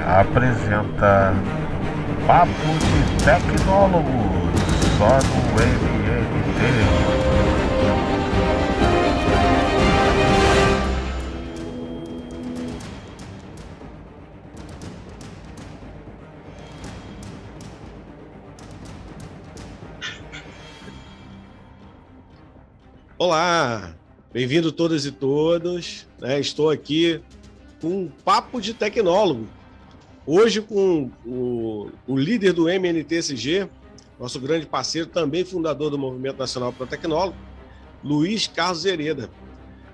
apresenta Papo de Tecnólogos, só no MNT. Olá, bem-vindo todas e todos, né? Estou aqui com um papo de tecnólogo. Hoje com o líder do MNTSG, nosso grande parceiro, também fundador do Movimento Nacional para Tecnólogo, Luiz Carlos Hereda.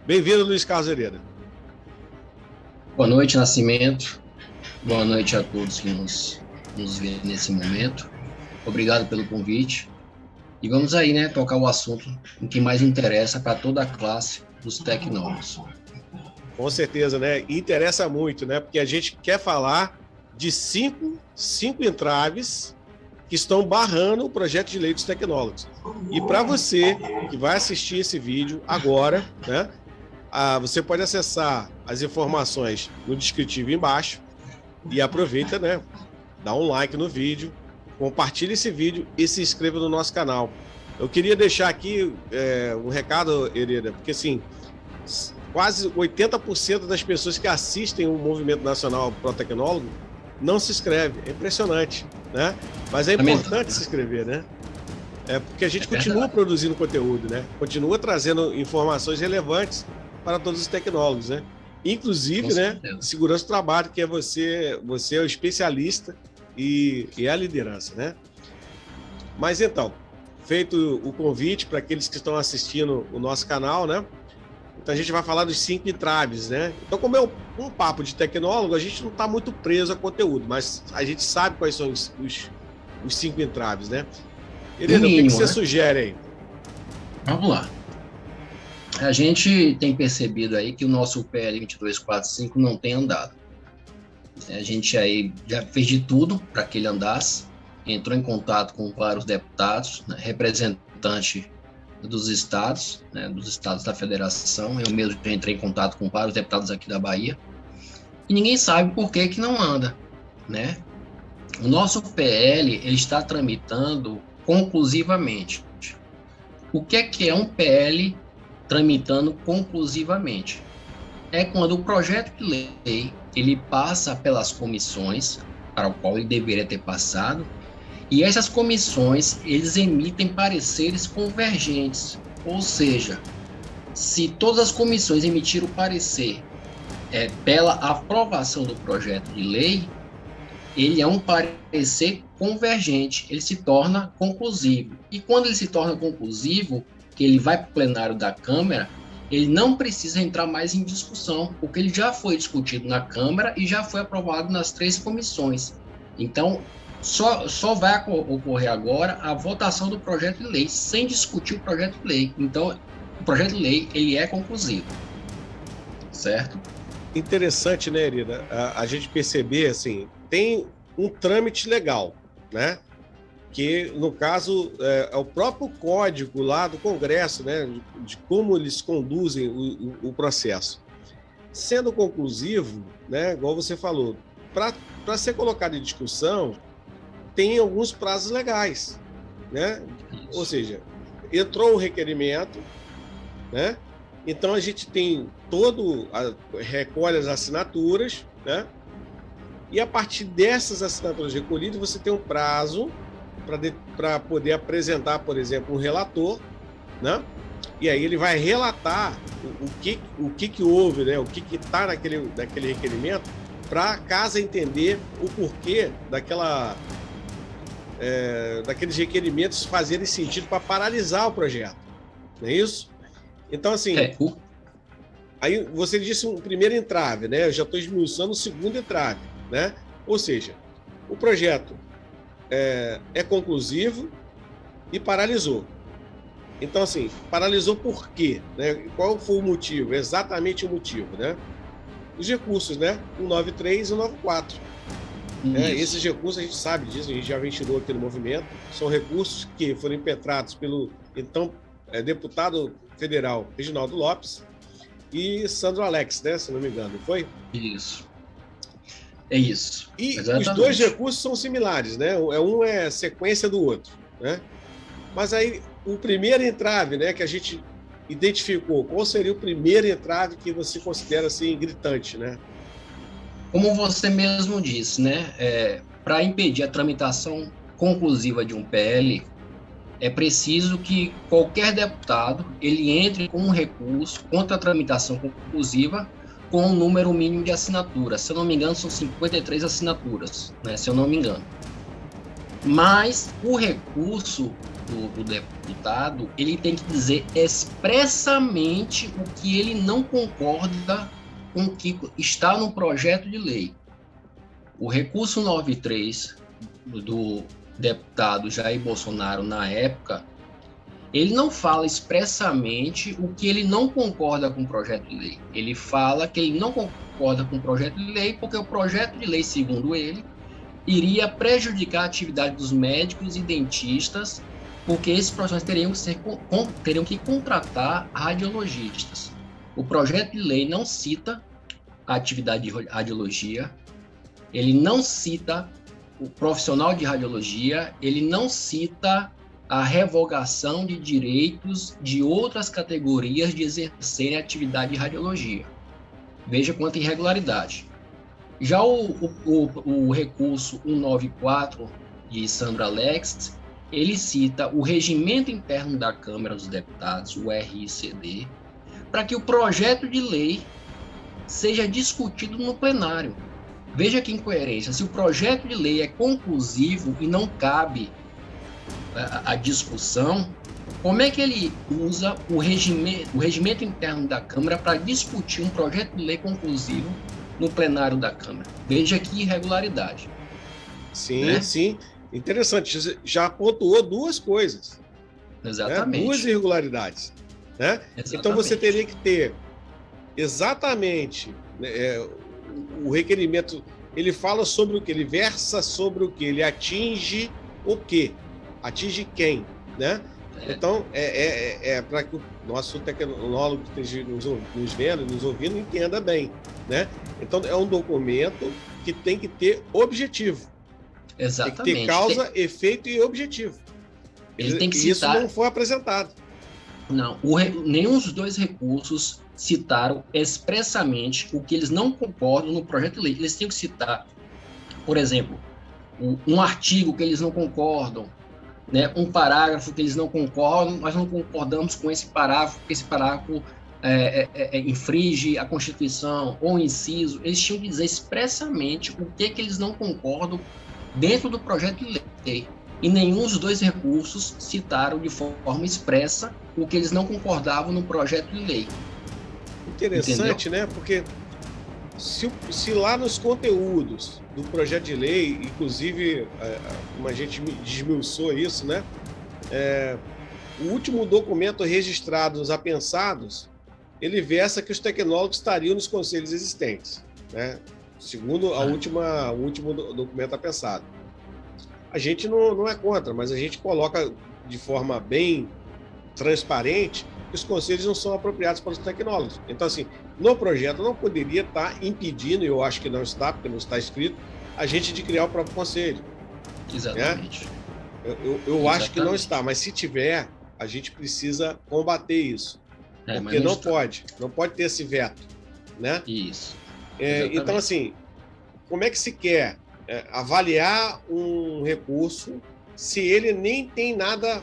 Bem-vindo, Luiz Carlos Hereda. Boa noite, Nascimento. Boa noite a todos que nos veem nesse momento. Obrigado pelo convite. E vamos aí, né, tocar o assunto o que mais interessa para toda a classe dos tecnólogos. Com certeza, né? E interessa muito, né? Porque a gente quer falar de cinco entraves que estão barrando o projeto de lei dos tecnólogos. E para você que vai assistir esse vídeo agora, né? Você pode acessar as informações no descritivo embaixo e aproveita, né? Dá um like no vídeo, compartilhe esse vídeo e se inscreva no nosso canal. Eu queria deixar aqui um recado, Hereda, porque assim, quase 80% das pessoas que assistem o Movimento Nacional Pro Tecnólogo não se inscreve. É impressionante, né? Mas é importante se inscrever, né? Porque a gente continua produzindo conteúdo, né? Continua trazendo informações relevantes para todos os tecnólogos, né? Inclusive, né, segurança do trabalho, que é você é o especialista e a liderança, né? Mas então, feito o convite para aqueles que estão assistindo o nosso canal, né? Então a gente vai falar dos 5 entraves, né? Então, como é um papo de tecnólogo, a gente não está muito preso a conteúdo, mas a gente sabe quais são os 5 entraves, né? Hereda, o que você sugere aí? Vamos lá. A gente tem percebido aí que o nosso PL 2245 não tem andado. A gente aí já fez de tudo para que ele andasse, entrou em contato com vários deputados, né, representantes dos estados, né, dos estados da federação. Eu mesmo já entrei em contato com vários deputados aqui da Bahia, e ninguém sabe por que não anda, né? O nosso PL, ele está tramitando conclusivamente. O que é um PL tramitando conclusivamente? É quando o projeto de lei ele passa pelas comissões para o qual ele deveria ter passado, e essas comissões eles emitem pareceres convergentes, ou seja, se todas as comissões emitirem o parecer pela aprovação do projeto de lei, ele é um parecer convergente, ele se torna conclusivo. E quando ele se torna conclusivo, que ele vai para o plenário da Câmara, ele não precisa entrar mais em discussão, porque ele já foi discutido na Câmara e já foi aprovado nas 3 comissões. Então, só vai ocorrer agora a votação do projeto de lei, sem discutir o projeto de lei. Então, o projeto de lei, ele é conclusivo. Certo? Interessante, né, Hereda? A gente perceber, assim, tem um trâmite legal, né? Que, no caso, é o próprio código lá do Congresso, né, de como eles conduzem o processo. Sendo conclusivo, né, igual você falou, para ser colocado em discussão, tem alguns prazos legais, né? Isso. Ou seja, entrou o requerimento, né? Então a gente tem recolhe as assinaturas, né? E a partir dessas assinaturas recolhidas, você tem um prazo para poder apresentar, por exemplo, um relator, né? E aí ele vai relatar o que houve, né? O que está naquele requerimento, para a casa entender o porquê daqueles requerimentos fazerem sentido para paralisar o projeto, não é isso? Então, assim, aí você disse um primeiro entrave, né? Eu já estou esmiuçando o segundo entrave, né? Ou seja, o projeto é conclusivo e paralisou. Então, assim, paralisou por quê? Né? Qual foi o motivo? Exatamente o motivo, né? Os recursos, né? O 93 e o 94. Esses recursos, a gente sabe disso, a gente já ventilou aqui no movimento, são recursos que foram impetrados pelo, então, deputado federal Reginaldo Lopes e Sandro Alex, né? Se não me engano, foi? Isso. É isso. E Exatamente. os dois recursos são similares, né? Um é sequência do outro, né? Mas aí, o primeiro entrave, né, que a gente identificou, qual seria o primeiro entrave que você considera assim gritante, né? Como você mesmo disse, né, para impedir a tramitação conclusiva de um PL, é preciso que qualquer deputado ele entre com um recurso contra a tramitação conclusiva com um número mínimo de assinaturas. Se eu não me engano, são 53 assinaturas, né, se eu não me engano. Mas o recurso do deputado, ele tem que dizer expressamente o que ele não concorda com o que está no projeto de lei. O recurso 93 do deputado Jair Bolsonaro, na época, ele não fala expressamente o que ele não concorda com o projeto de lei. Ele fala que ele não concorda com o projeto de lei porque o projeto de lei, segundo ele, iria prejudicar a atividade dos médicos e dentistas, porque esses profissionais teriam que contratar radiologistas. O projeto de lei não cita a atividade de radiologia, ele não cita o profissional de radiologia, ele não cita a revogação de direitos de outras categorias de exercerem atividade de radiologia. Veja quanta irregularidade. Já o recurso 194 de Sandra Alex, ele cita o regimento interno da Câmara dos Deputados, o RICD, para que o projeto de lei seja discutido no plenário. Veja que incoerência. Se o projeto de lei é conclusivo e não cabe a discussão, como é que ele usa o regimento interno da Câmara para discutir um projeto de lei conclusivo no plenário da Câmara? Veja que irregularidade. Sim, né? Sim. Interessante. Você já pontuou duas coisas. Exatamente. Né? Duas irregularidades. Né? Exatamente. Então você teria que ter exatamente, né, o requerimento. Ele fala sobre o que? Ele versa sobre o que? Ele atinge o quê? Atinge quem? Né? Então, para que o nosso tecnólogo que esteja nos vendo, nos ouvindo, entenda bem. Né? Então, é um documento que tem que ter objetivo. Exatamente. Tem que ter causa, efeito e objetivo. Ele tem que Isso citar... não foi apresentado. Não, nenhum dos dois recursos citaram expressamente o que eles não concordam no projeto de lei. Eles têm que citar, por exemplo, um artigo que eles não concordam, né, um parágrafo que eles não concordam, nós não concordamos com esse parágrafo, porque esse parágrafo infringe a Constituição, ou inciso. Eles tinham que dizer expressamente o que eles não concordam dentro do projeto de lei. E nenhum dos dois recursos citaram de forma expressa o que eles não concordavam no projeto de lei. Interessante, entendeu? Né? Porque se lá nos conteúdos do projeto de lei, inclusive, como a gente desmiuçou isso, né? O último documento registrado nos apensados, ele versa que os tecnólogos estariam nos conselhos existentes, né? Segundo o último documento apensado. A gente não é contra, mas a gente coloca de forma bem transparente que os conselhos não são apropriados para os tecnólogos. Então, assim, no projeto não poderia estar impedindo, eu acho que não está, porque não está escrito, a gente de criar o próprio conselho. Exatamente. Né? Eu acho que não está, mas se tiver, a gente precisa combater isso. Porque não pode ter esse veto. Né? Isso. Então, assim, como é que se quer avaliar um recurso se ele nem tem nada,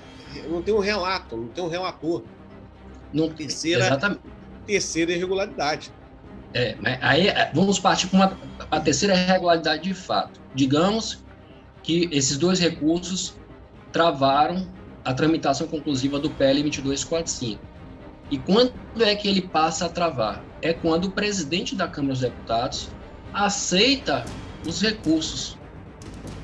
não tem um relato, não tem um relator? Terceira irregularidade. Mas aí vamos partir para a terceira irregularidade de fato. Digamos que esses dois recursos travaram a tramitação conclusiva do PL 2245. E quando é que ele passa a travar? É quando o presidente da Câmara dos Deputados aceita os recursos.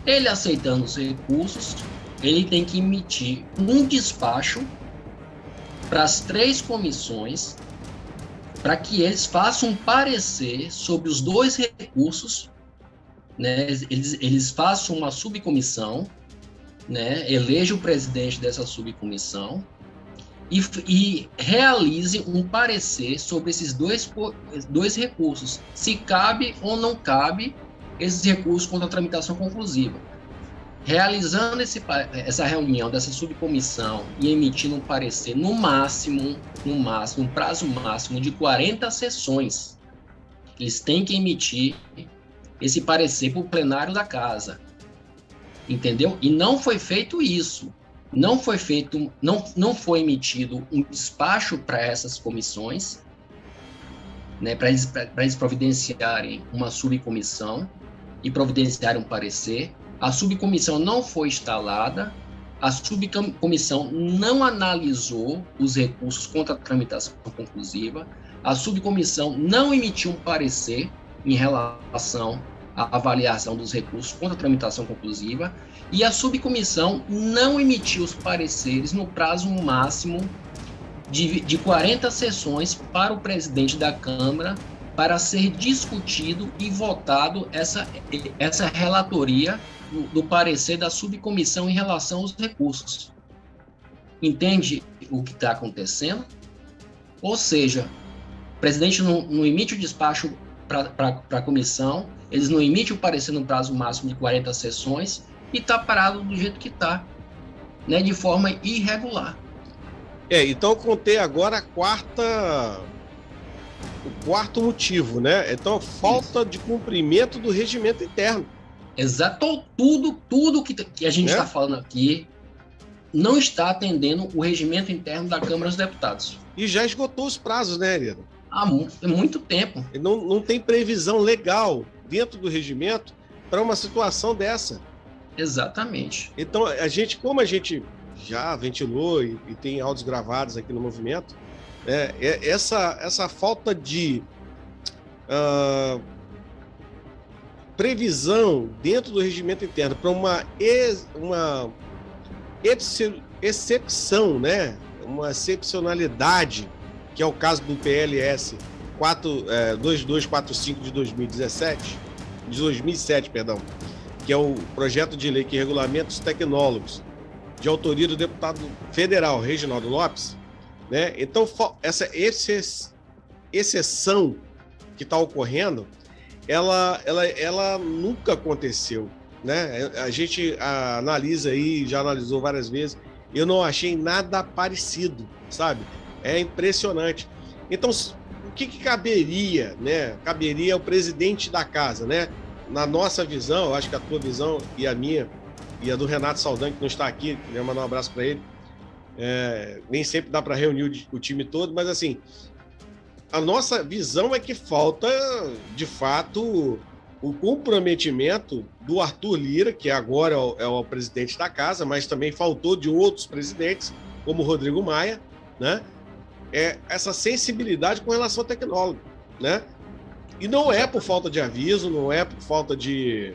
Ele aceitando os recursos, ele tem que emitir um despacho para as 3 comissões, para que eles façam um parecer sobre os 2 recursos, né? Eles façam uma subcomissão, né? Elejam o presidente dessa subcomissão e realize um parecer sobre esses dois recursos, se cabe ou não cabe esses recursos contra a tramitação conclusiva. Realizando essa reunião dessa subcomissão e emitindo um parecer no máximo, um prazo máximo de 40 sessões. Eles têm que emitir esse parecer para o plenário da casa. Entendeu? E não foi feito isso. Não foi emitido um despacho para essas comissões, né, para eles providenciarem uma subcomissão e providenciarem um parecer. A subcomissão não foi instalada, a subcomissão não analisou os recursos contra a tramitação conclusiva, a subcomissão não emitiu um parecer em relação à avaliação dos recursos contra a tramitação conclusiva, e a subcomissão não emitiu os pareceres no prazo máximo de 40 sessões para o presidente da Câmara para ser discutido e votado essa relatoria do parecer da subcomissão em relação aos recursos. Entende o que está acontecendo? Ou seja, o presidente não emite o despacho para a comissão, eles não emitem o parecer no prazo máximo de 40 sessões e está parado do jeito que está, né, de forma irregular. Então eu contei agora o quarto motivo, né? Então, falta de cumprimento do regimento interno. Exato, tudo que a gente está falando aqui não está atendendo o regimento interno da Câmara dos Deputados. E já esgotou os prazos, né, Hereda? Há muito tempo. Não tem previsão legal dentro do regimento para uma situação dessa. Exatamente. Então, como a gente já ventilou e tem áudios gravados aqui no movimento, essa falta de previsão dentro do regimento interno para uma excepção, né? Uma excepcionalidade, que é o caso do PLS 2245 de 2007, que é o projeto de lei que regulamenta os tecnólogos, de autoria do deputado federal Reginaldo Lopes, né? Então, essa exceção que está ocorrendo, ela nunca aconteceu, né? A gente analisa aí, já analisou várias vezes, eu não achei nada parecido, sabe? É impressionante. Então, o que caberia, né? Caberia ao presidente da casa, né? Na nossa visão, eu acho que a tua visão e a minha, e a do Renato Saldanha, que não está aqui, queria mandar um abraço para ele. Nem sempre dá para reunir o time todo, mas assim, a nossa visão é que falta, de fato, o comprometimento do Arthur Lira, que agora é o presidente da casa, mas também faltou de outros presidentes, como o Rodrigo Maia, né? Essa sensibilidade com relação ao tecnólogo, né? E não é por falta de aviso, não é por falta de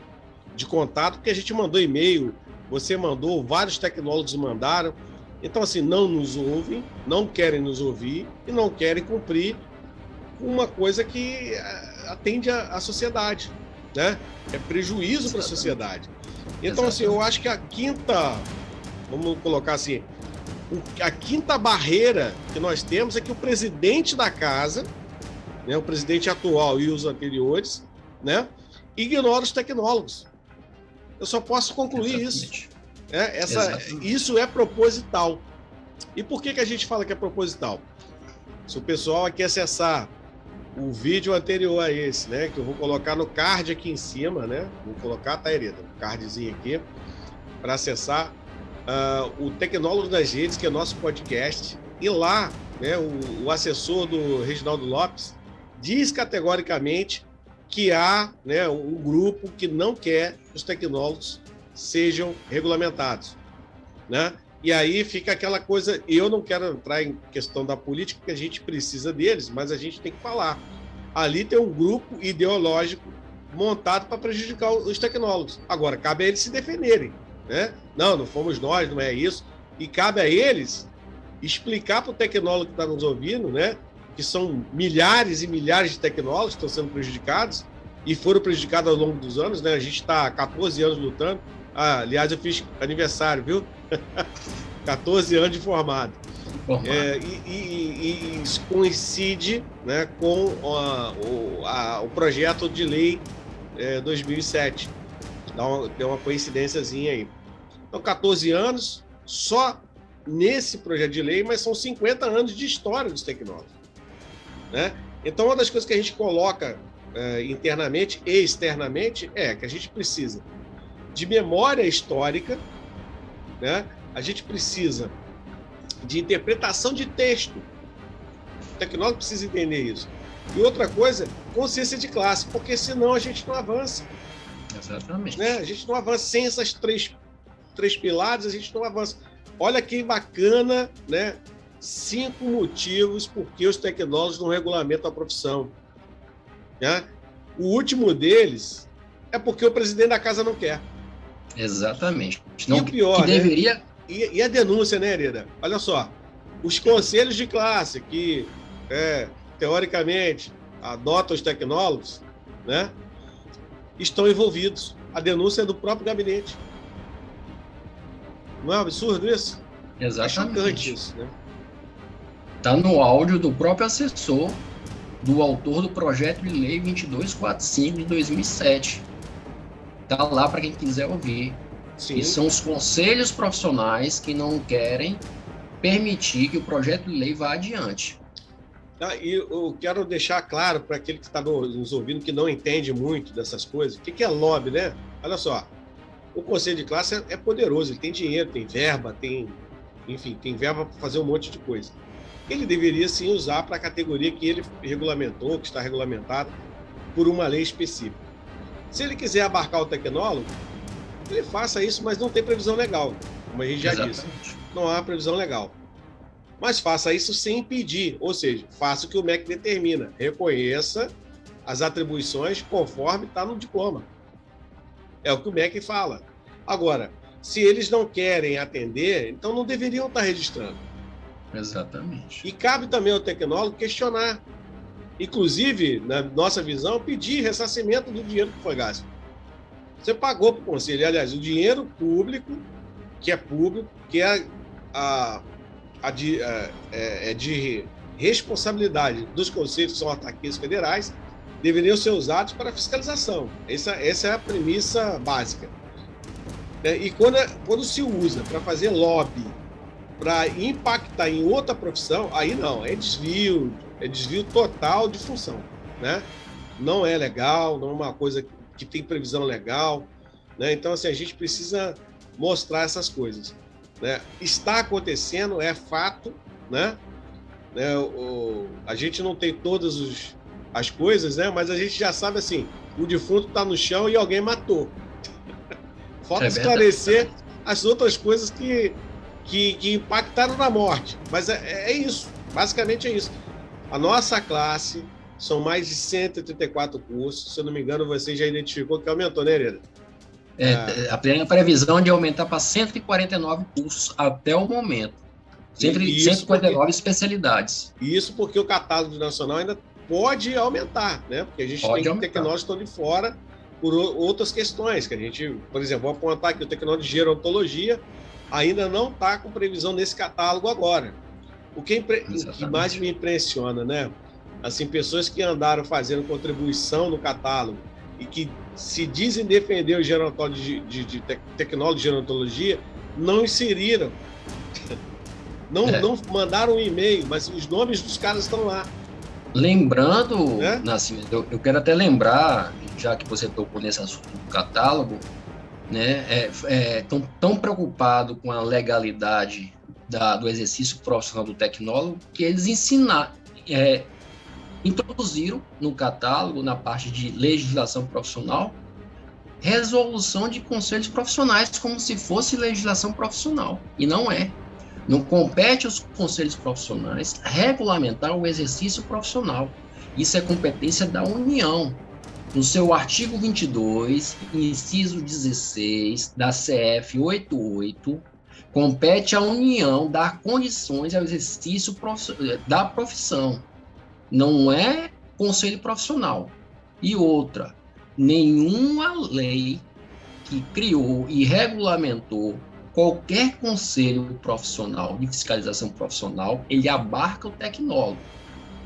contato, porque a gente mandou e-mail, você mandou, vários tecnólogos mandaram. Então, assim, não nos ouvem, não querem nos ouvir e não querem cumprir uma coisa que atende à sociedade, né? É prejuízo para a sociedade. Então, assim, eu acho que vamos colocar assim, a quinta barreira que nós temos é que o presidente da casa, né, o presidente atual e os anteriores, né, ignora os tecnólogos. Eu só posso concluir isso. Isso é proposital. E por que a gente fala que é proposital? Se o pessoal aqui acessar o vídeo anterior a esse, né, que eu vou colocar no card aqui em cima, né, vou colocar, tá, Hereda, um cardzinho aqui, para acessar o Tecnólogo das Redes, que é nosso podcast, e lá, né, o assessor do Reginaldo Lopes diz categoricamente que há, né, um grupo que não quer que os tecnólogos sejam regulamentados, né? E aí fica aquela coisa, eu não quero entrar em questão da política, porque a gente precisa deles, mas a gente tem que falar. Ali tem um grupo ideológico montado para prejudicar os tecnólogos. Agora, cabe a eles se defenderem, né? Não fomos nós, não é isso. E cabe a eles explicar para o tecnólogo que está nos ouvindo, né, que são milhares e milhares de tecnólogos que estão sendo prejudicados e foram prejudicados ao longo dos anos, né? A gente está há 14 anos lutando. Aliás, eu fiz aniversário, viu? 14 anos de formado. E isso coincide, né, com o projeto de lei 2007. Tem uma coincidênciazinha aí. Então, 14 anos só nesse projeto de lei, mas são 50 anos de história dos tecnólogos, né? Então, uma das coisas que a gente coloca internamente e externamente é que a gente precisa de memória histórica, né? A gente precisa de interpretação de texto. O tecnólogo precisa entender isso. E outra coisa, consciência de classe, porque senão a gente não avança. Exatamente. Né? A gente não avança sem essas três pilares, a gente não avança. Olha que bacana, né? 5 motivos por que os tecnólogos não regulamentam a profissão. Né? O último deles é porque o presidente da casa não quer. Exatamente. Não, e o pior, que deveria... né? E a denúncia, né, Hereda? Olha só, os conselhos de classe que, teoricamente, adotam os tecnólogos, né, estão envolvidos. A denúncia é do próprio gabinete. Não é um absurdo isso? Exatamente. É chocante isso, né? Está no áudio do próprio assessor, do autor do projeto de lei 2245 de 2007. Está lá para quem quiser ouvir. Sim. E são os conselhos profissionais que não querem permitir que o projeto de lei vá adiante. E eu quero deixar claro para aquele que está nos ouvindo, que não entende muito dessas coisas, o que é lobby, né? Olha só, o conselho de classe é poderoso, ele tem dinheiro, tem verba, tem verba para fazer um monte de coisa. Ele deveria sim usar para a categoria que ele regulamentou, que está regulamentada por uma lei específica. Se ele quiser abarcar o tecnólogo, ele faça isso, mas não tem previsão legal, como a gente já disse. Não há previsão legal. Mas faça isso sem impedir, ou seja, faça o que o MEC determina, reconheça as atribuições conforme está no diploma. É o que o MEC fala. Agora, se eles não querem atender, então não deveriam estar registrando. Exatamente. E cabe também ao tecnólogo questionar. Inclusive, na nossa visão, pedir ressarcimento do dinheiro que foi gasto. Você pagou para o conselho. Aliás, o dinheiro público, que é de responsabilidade dos conselhos, que são autarquias federais, deveriam ser usados para fiscalização. Essa é a premissa básica. E quando se usa para fazer lobby, para impactar em outra profissão, aí não, é desvio total de função, né? Não é legal, não é uma coisa que tem previsão legal, né? Então, assim, a gente precisa mostrar essas coisas, né? Está acontecendo, é fato, né? A gente não tem todas as coisas, né? Mas a gente já sabe, assim, o defunto está no chão e alguém matou. Falta esclarecer as outras coisas que impactaram na morte. Mas é isso, basicamente é isso. A nossa classe são mais de 134 cursos, se eu não me engano, você já identificou que aumentou, né, Hereda? A previsão de aumentar para 149 cursos até o momento. 149 especialidades. Isso porque o catálogo nacional ainda pode aumentar, né? Porque a gente tem tecnólogos que estão de fora por outras questões, que a gente, por exemplo, vou apontar aqui o tecnólogo de gerontologia ainda não está com previsão nesse catálogo agora. O que mais me impressiona, né? Assim, pessoas que andaram fazendo contribuição no catálogo e que se dizem defender o gerontólogo de tecnólogo de gerontologia, não inseriram. Não mandaram um e-mail, mas os nomes dos caras estão lá. Lembrando, Nascimento, eu quero até lembrar, já que você tocou nesse assunto do catálogo, né, tão preocupado com a legalidade do exercício profissional do tecnólogo, que eles introduziram no catálogo, na parte de legislação profissional, resolução de conselhos profissionais, como se fosse legislação profissional, e não é. Não compete aos conselhos profissionais regulamentar o exercício profissional. Isso é competência da União. No seu artigo 22, inciso 16 da CF 88, compete à União dar condições ao exercício da profissão. Não é conselho profissional. E outra, nenhuma lei que criou e regulamentou qualquer conselho profissional de fiscalização profissional, ele abarca o tecnólogo.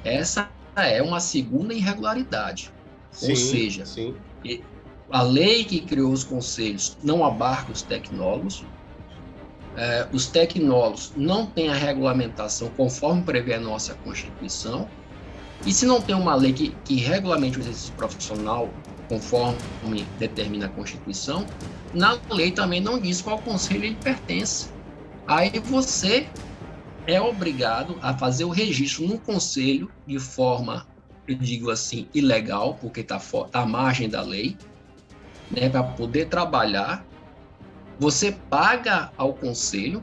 Essa é uma segunda irregularidade. Sim, ou seja, A lei que criou os conselhos não abarca os tecnólogos. Os tecnólogos não têm a regulamentação conforme prevê a nossa Constituição. E se não tem uma lei que regulamente o exercício profissional conforme determina a Constituição, na lei também não diz qual conselho ele pertence. Aí você é obrigado a fazer o registro no conselho de forma, eu digo assim, ilegal, porque está à margem da lei, né, para poder trabalhar. Você paga ao conselho,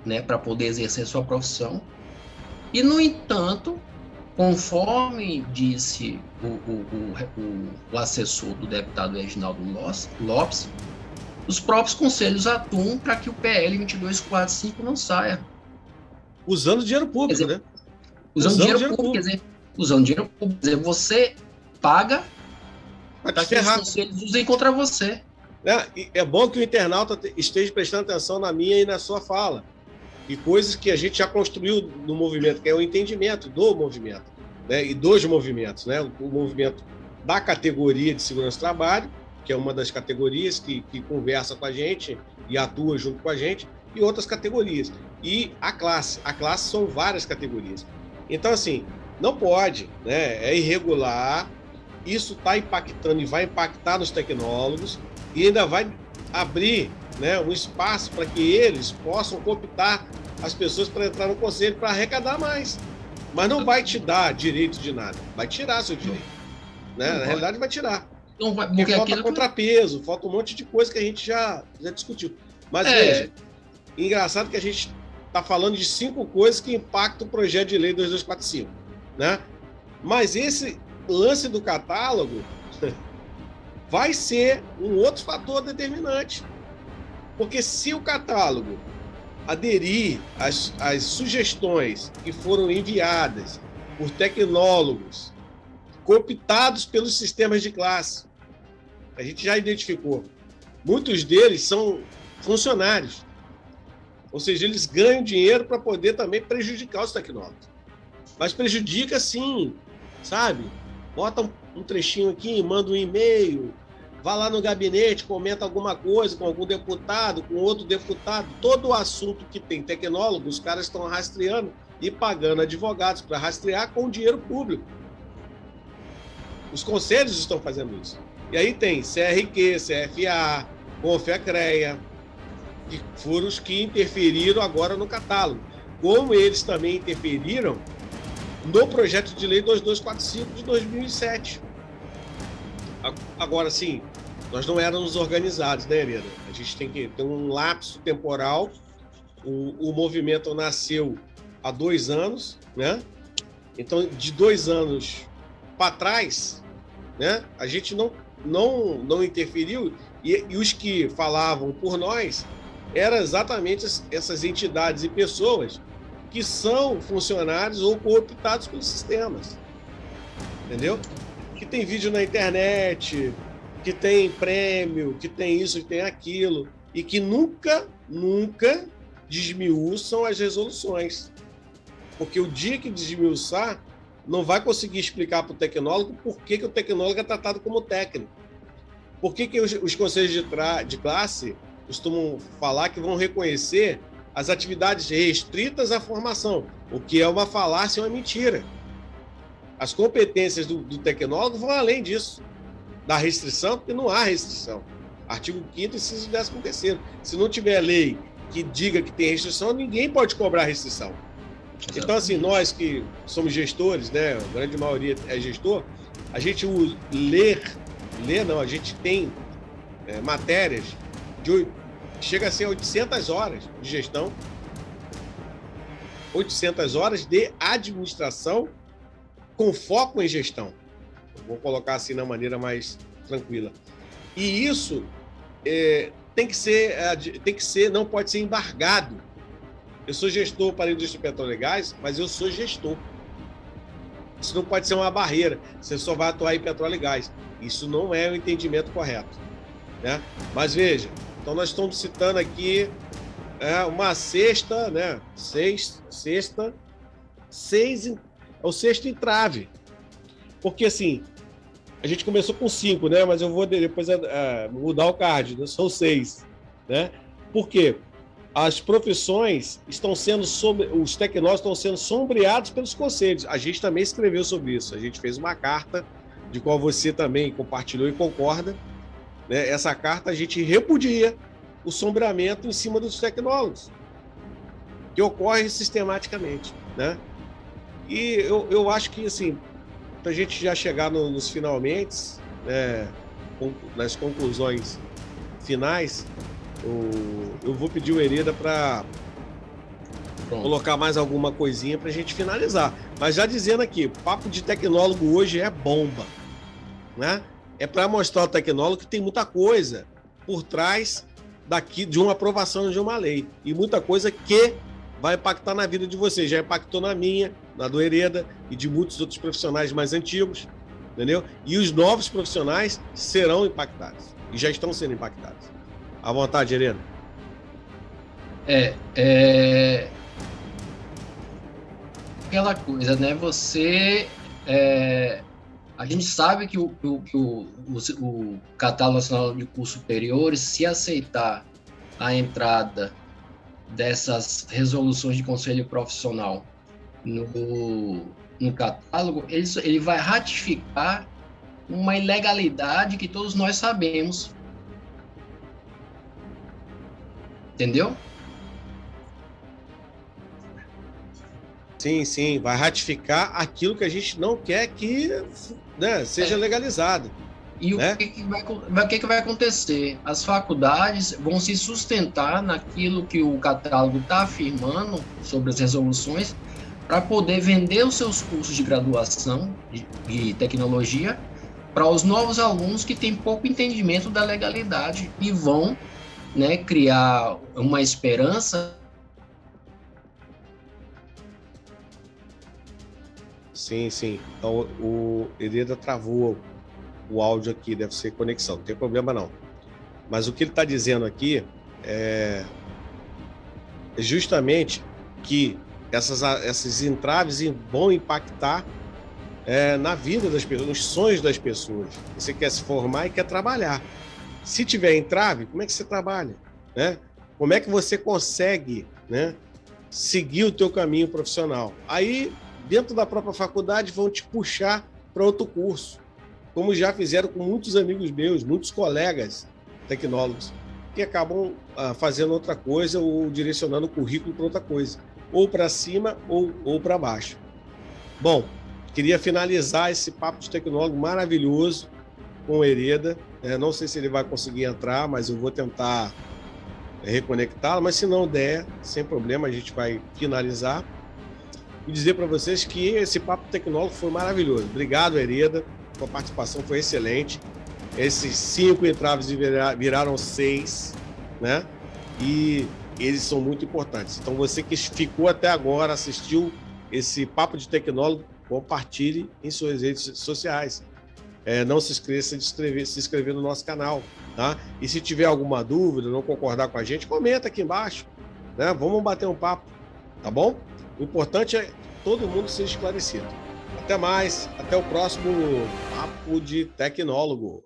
né, para poder exercer sua profissão. E, no entanto, conforme disse o assessor do deputado Reginaldo Lopes, os próprios conselhos atuam para que o PL 2245 não saia. Usando dinheiro público, né? Usando dinheiro público, quer dizer, você paga para que os conselhos usem contra você. É bom que o internauta esteja prestando atenção na minha e na sua fala. E coisas que a gente já construiu no movimento, que é o entendimento do movimento, né? E dos movimentos, né? O movimento da categoria de segurança do trabalho, que é uma das categorias que conversa com a gente e atua junto com a gente, e outras categorias. E a classe são várias categorias. Então, assim, não pode, né? É irregular, isso está impactando e vai impactar nos tecnólogos, e ainda vai abrir, né, um espaço para que eles possam cooptar as pessoas para entrar no conselho para arrecadar mais. Mas não vai te dar direito de nada, vai tirar seu direito. Né? Na realidade, vai tirar. Não vai, porque falta contrapeso, falta um monte de coisa que a gente já discutiu. Mas veja, engraçado que a gente está falando de 5 coisas que impactam o projeto de lei 2245. Né? Mas esse lance do catálogo vai ser um outro fator determinante. Porque se o catálogo aderir às sugestões que foram enviadas por tecnólogos cooptados pelos sistemas de classe, a gente já identificou, muitos deles são funcionários, ou seja, eles ganham dinheiro para poder também prejudicar os tecnólogos. Mas prejudica sim, sabe? Bota um trechinho aqui, manda um e-mail, vá lá no gabinete, comenta alguma coisa com algum deputado, com outro deputado. Todo o assunto que tem tecnólogo, os caras estão rastreando e pagando advogados para rastrear com dinheiro público. Os conselhos estão fazendo isso. E aí tem CRQ, CFA, Confecrea, que foram os que interferiram agora no catálogo. Como eles também interferiram no projeto de lei 2245 de 2007. Agora, sim, nós não éramos organizados, né, Helena? A gente tem que ter um lapso temporal. O movimento nasceu há 2 anos, né? Então, de 2 anos para trás, né, a gente não interferiu, e os que falavam por nós eram exatamente essas entidades e pessoas que são funcionários ou cooptados pelos sistemas. Entendeu? Que tem vídeo na internet, que tem prêmio, que tem isso, que tem aquilo, e que nunca desmiuçam as resoluções. Porque o dia que desmiuçar, não vai conseguir explicar para o tecnólogo por que o tecnólogo é tratado como técnico. Por que os conselhos de classe costumam falar que vão reconhecer as atividades restritas à formação, o que é uma falácia e uma mentira. As competências do tecnólogo vão além disso, da restrição, porque não há restrição. Artigo 5º, inciso 13º. Se não tiver lei que diga que tem restrição, ninguém pode cobrar restrição. Exatamente. Então, assim, nós que somos gestores, né, a grande maioria é gestor, a gente a gente tem matérias chega a ser 800 horas de gestão, 800 horas de administração com foco em gestão. Vou colocar assim na maneira mais tranquila. E isso tem que ser, não pode ser embargado. Eu sou gestor para a indústria petróleo e gás, mas eu sou gestor. Isso não pode ser uma barreira. Você só vai atuar em petróleo e gás. Isso não é o entendimento correto, né? Mas veja, então nós estamos citando aqui uma sexta, né? É o sexto entrave. Porque, assim, a gente começou com 5, né? Mas eu vou depois mudar o card, né? São 6, né? Por quê? As profissões estão sendo os tecnólogos estão sendo sombreados pelos conselhos. A gente também escreveu sobre isso. A gente fez uma carta, de qual você também compartilhou e concorda, né? Essa carta a gente repudia o sombreamento em cima dos tecnólogos, que ocorre sistematicamente, né? E eu acho que, assim, para a gente já chegar nos finalmente, né, nas conclusões finais, eu vou pedir o Hereda para colocar mais alguma coisinha para a gente finalizar. Mas já dizendo aqui, papo de tecnólogo hoje é bomba, né? É para mostrar ao tecnólogo que tem muita coisa por trás de uma aprovação de uma lei e muita coisa que vai impactar na vida de vocês. Já impactou na minha, na do Hereda e de muitos outros profissionais mais antigos, entendeu? E os novos profissionais serão impactados e já estão sendo impactados. À vontade, Hereda. Aquela coisa, né? A gente sabe que o Catálogo Nacional de Cursos Superiores, se aceitar a entrada dessas resoluções de conselho profissional no catálogo, ele vai ratificar uma ilegalidade que todos nós sabemos. Entendeu? Sim, sim, vai ratificar aquilo que a gente não quer que, né, seja legalizado. E né? o que vai acontecer? As faculdades vão se sustentar naquilo que o catálogo está afirmando sobre as resoluções para poder vender os seus cursos de graduação de tecnologia para os novos alunos que têm pouco entendimento da legalidade e vão, né, criar uma esperança. Sim, sim. Então o Hereda travou o áudio aqui, deve ser conexão, não tem problema não. Mas o que ele está dizendo aqui é justamente que essas entraves vão impactar na vida das pessoas, nos sonhos das pessoas. Você quer se formar e quer trabalhar. Se tiver entrave, como é que você trabalha? Né? Como é que você consegue, né, seguir o teu caminho profissional? Aí, dentro da própria faculdade, vão te puxar para outro curso, como já fizeram com muitos amigos meus, muitos colegas tecnólogos, que acabam fazendo outra coisa ou direcionando o currículo para outra coisa, ou para cima ou para baixo. Bom, queria finalizar esse papo de tecnólogo maravilhoso com o Hereda. Não sei se ele vai conseguir entrar, mas eu vou tentar reconectá-lo, mas se não der, sem problema, a gente vai finalizar. E dizer para vocês que esse papo tecnólogo foi maravilhoso. Obrigado, Hereda, sua participação foi excelente. Esses 5 entraves viraram 6, né? E eles são muito importantes. Então, você que ficou até agora, assistiu esse papo de tecnólogo, compartilhe em suas redes sociais. Não se esqueça de se inscrever no nosso canal, tá? E se tiver alguma dúvida, não concordar com a gente, comenta aqui embaixo, né? Vamos bater um papo, tá bom? O importante é todo mundo ser esclarecido. Até mais, até o próximo Papo de Tecnólogo.